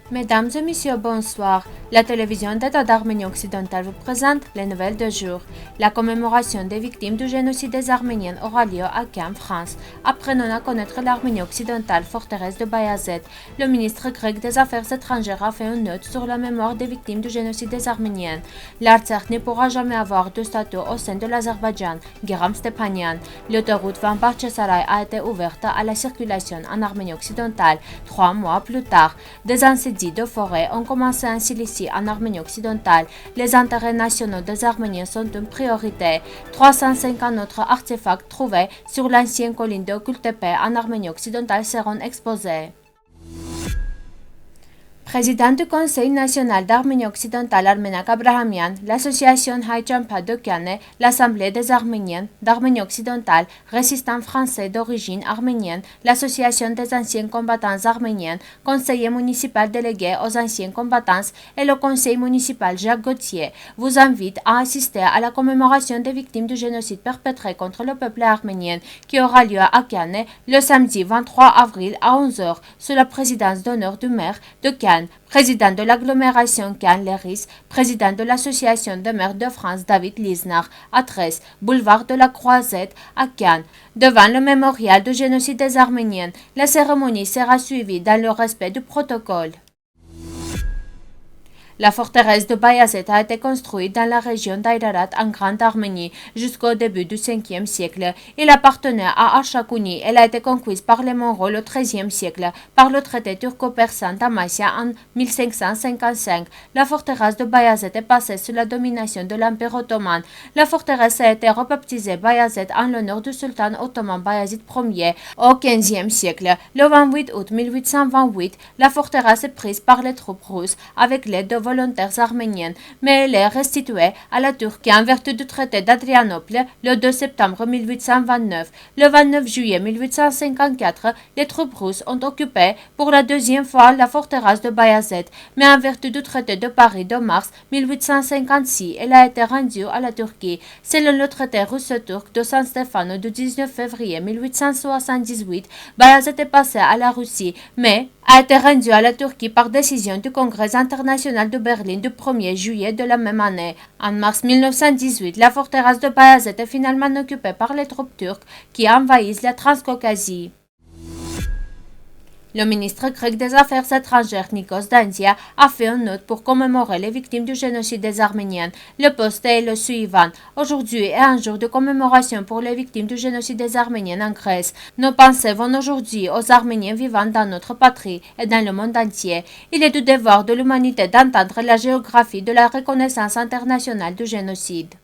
Mesdames et messieurs, bonsoir. La télévision d'État d'Arménie occidentale vous présente les nouvelles de jour. La commémoration des victimes du génocide des Arméniens aura lieu à Cannes, France. Apprenons à connaître l'Arménie occidentale, forteresse de Bayazet. Le ministre grec des Affaires étrangères a fait une note sur la mémoire des victimes du génocide des Arméniens. L'Artsakh ne pourra jamais avoir de statut au sein de l'Azerbaïdjan. Guéram Stepanian. L'autoroute Van Bahçesaray a été ouverte à la circulation en Arménie occidentale 3 mois plus tard. Des incendies de forêt ont commencé ainsi ici en Arménie occidentale. Les intérêts nationaux des Arméniens sont une priorité. 350 autres artefacts trouvés sur l'ancienne colline de Kultepe en Arménie occidentale seront exposés. Président du Conseil national d'Arménie occidentale Armenak Abrahamian, l'association Haï-Champa de Cannes, l'Assemblée des Arméniens d'Arménie occidentale, résistants français d'origine arménienne, l'Association des anciens combattants arméniens, conseiller municipal délégué aux anciens combattants et le conseil municipal Jacques Gauthier vous invitent à assister à la commémoration des victimes du génocide perpétré contre le peuple arménien qui aura lieu à Cannes le samedi 23 avril à 11h sous la présidence d'honneur du maire de Cannes, président de l'agglomération Cannes-Léris, président de l'Association des maires de France David Lisnard, à 13, boulevard de la Croisette à Cannes, devant le mémorial du génocide des Arméniens. La cérémonie sera suivie dans le respect du protocole. La forteresse de Bayazet a été construite dans la région d'Ayrarat en Grande Arménie jusqu'au début du 5e siècle. Elle appartenait à Archakouni. Elle a été conquise par les Mongols au XIIIe siècle par le traité turco-persan d'Amasya en 1555. La forteresse de Bayazet est passée sous la domination de l'Empire ottoman. La forteresse a été rebaptisée Bayazet en l'honneur du sultan ottoman Bayazid Ier au XVe siècle. Le 28 août 1828, la forteresse est prise par les troupes russes avec l'aide de volontaires arméniennes, mais elle est restituée à la Turquie en vertu du traité d'Adrianople le 2 septembre 1829. Le 29 juillet 1854, les troupes russes ont occupé pour la deuxième fois la forteresse de Bayazet, mais en vertu du traité de Paris de mars 1856, elle a été rendue à la Turquie. Selon le traité russo-turc de San Stefano du 19 février 1878, Bayazet est passé à la Russie, mais a été rendu à la Turquie par décision du Congrès international de Berlin du 1er juillet de la même année. En mars 1918, la forteresse de Bayazet est finalement occupée par les troupes turques qui envahissent la Transcaucasie. Le ministre grec des Affaires étrangères Nikos Dandia a fait une note pour commémorer les victimes du génocide des Arméniens. Le post est le suivant. Aujourd'hui est un jour de commémoration pour les victimes du génocide des Arméniens en Grèce. Nos pensées vont aujourd'hui aux Arméniens vivant dans notre patrie et dans le monde entier. Il est du devoir de l'humanité d'entendre la géographie de la reconnaissance internationale du génocide.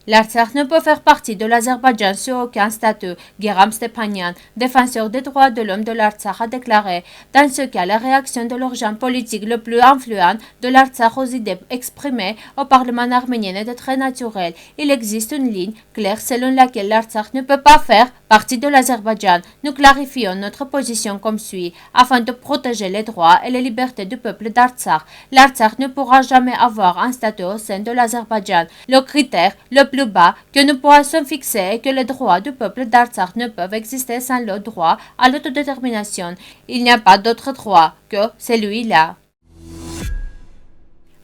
L'Artsakh ne peut faire partie de l'Azerbaïdjan sur aucun statut. Guéram Stepanian, défenseur des droits de l'homme de l'Artsakh, a déclaré. Dans ce cas, la réaction de l'organe politique le plus influent de l'Artsakh aux idées exprimées au Parlement arménien est très naturelle. Il existe une ligne claire selon laquelle l'Artsakh ne peut pas faire partie de l'Azerbaïdjan. Nous clarifions notre position comme suit. Afin de protéger les droits et les libertés du peuple d'Artsakh, l'Artsakh ne pourra jamais avoir un statut au sein de l'Azerbaïdjan. Le critère le plus bas que nous pouvons fixer est que les droits du peuple d'Artsakh ne peuvent exister sans le droit à l'autodétermination. Il n'y a pas d'autre droit que celui-là.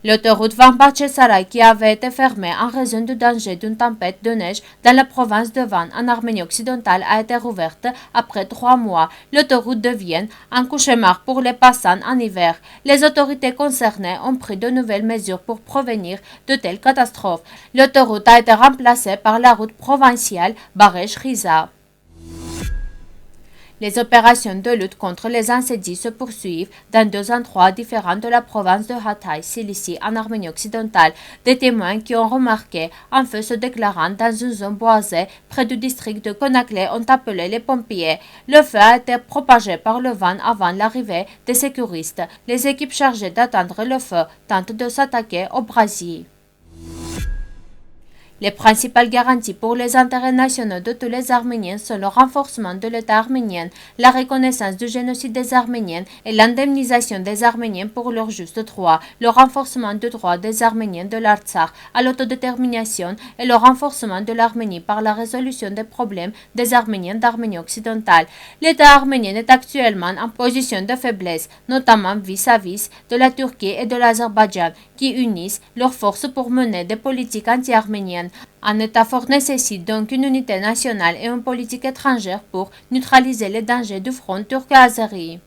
L'autoroute Van Bahçesaray, qui avait été fermée en raison du danger d'une tempête de neige dans la province de Van en Arménie occidentale, a été rouverte après 3 mois. L'autoroute devient un cauchemar pour les passants en hiver. Les autorités concernées ont pris de nouvelles mesures pour prévenir de telles catastrophes. L'autoroute a été remplacée par la route provinciale Baresh-Riza. Les opérations de lutte contre les incendies se poursuivent dans 2 endroits différents de la province de Hatay, Cilicie, en Arménie occidentale. Des témoins qui ont remarqué un feu se déclarant dans une zone boisée près du district de Conakry ont appelé les pompiers. Le feu a été propagé par le vent avant l'arrivée des sécuristes. Les équipes chargées d'atteindre le feu tentent de s'attaquer au brasier. Les principales garanties pour les intérêts nationaux de tous les Arméniens sont le renforcement de l'État arménien, la reconnaissance du génocide des Arméniens et l'indemnisation des Arméniens pour leurs justes droits, le renforcement du droit des Arméniens de l'Artsakh à l'autodétermination et le renforcement de l'Arménie par la résolution des problèmes des Arméniens d'Arménie occidentale. L'État arménien est actuellement en position de faiblesse, notamment vis-à-vis de la Turquie et de l'Azerbaïdjan, qui unissent leurs forces pour mener des politiques anti-arméniennes. Un État fort nécessite donc une unité nationale et une politique étrangère pour neutraliser les dangers du front turco-azéri.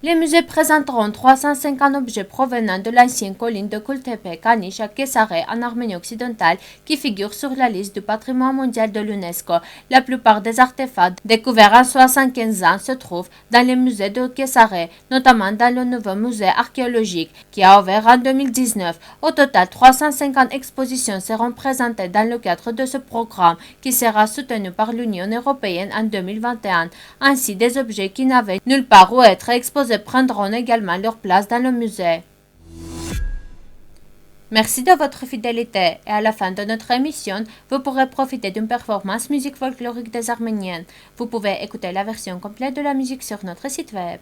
Les musées présenteront 350 objets provenant de l'ancienne colline de Kultepe, Kanish à Kessare en Arménie occidentale qui figurent sur la liste du patrimoine mondial de l'UNESCO. La plupart des artefacts découverts en 75 ans se trouvent dans les musées de Kessare, notamment dans le nouveau musée archéologique qui a ouvert en 2019. Au total, 350 expositions seront présentées dans le cadre de ce programme qui sera soutenu par l'Union européenne en 2021. Ainsi, des objets qui n'avaient nulle part où être exposés prendront également leur place dans le musée. Merci de votre fidélité et à la fin de notre émission, vous pourrez profiter d'une performance musique folklorique des Arméniennes. Vous pouvez écouter la version complète de la musique sur notre site web.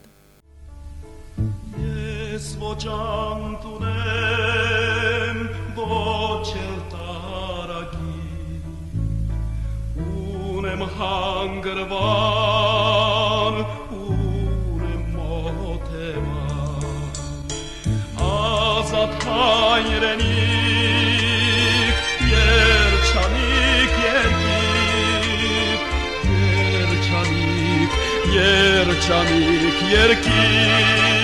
Հայրենիք, երջանիկ երկիր, երջանիկ երկիր